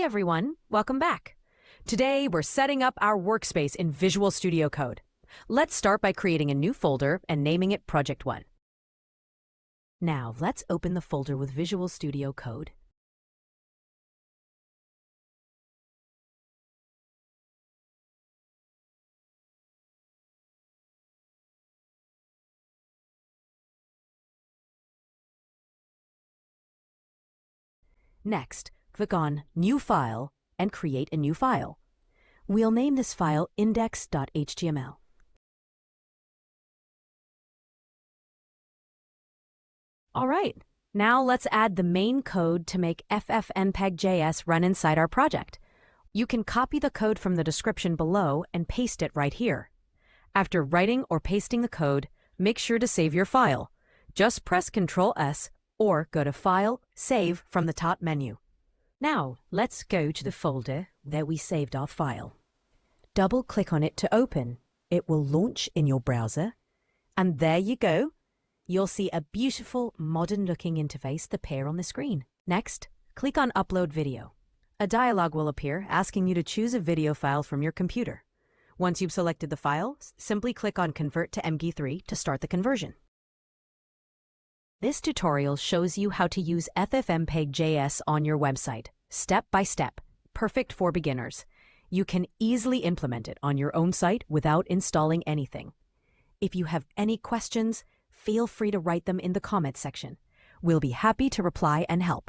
everyone, welcome back. Today we're setting up our workspace in Visual Studio Code. Let's start by creating a new folder and naming it Project 1. Now let's open the folder with Visual Studio Code. Next, click on New File and create a new file. We'll name this file index.html. All right, now let's add the main code to make FFmpeg.js run inside our project. You can copy the code from the description below and paste it right here. After writing or pasting the code, make sure to save your file. Just press Ctrl+S or go to File, Save from the top menu. Now, let's go to the folder where we saved our file. Double-click on it to open. It will launch in your browser. And there you go. You'll see a beautiful, modern-looking interface appear on the screen. Next, click on Upload Video. A dialog will appear asking you to choose a video file from your computer. Once you've selected the file, simply click on Convert to MP3 to start the conversion. This tutorial shows you how to use FFmpeg.js on your website, step by step, perfect for beginners. You can easily implement it on your own site without installing anything. If you have any questions, feel free to write them in the comments section. We'll be happy to reply and help.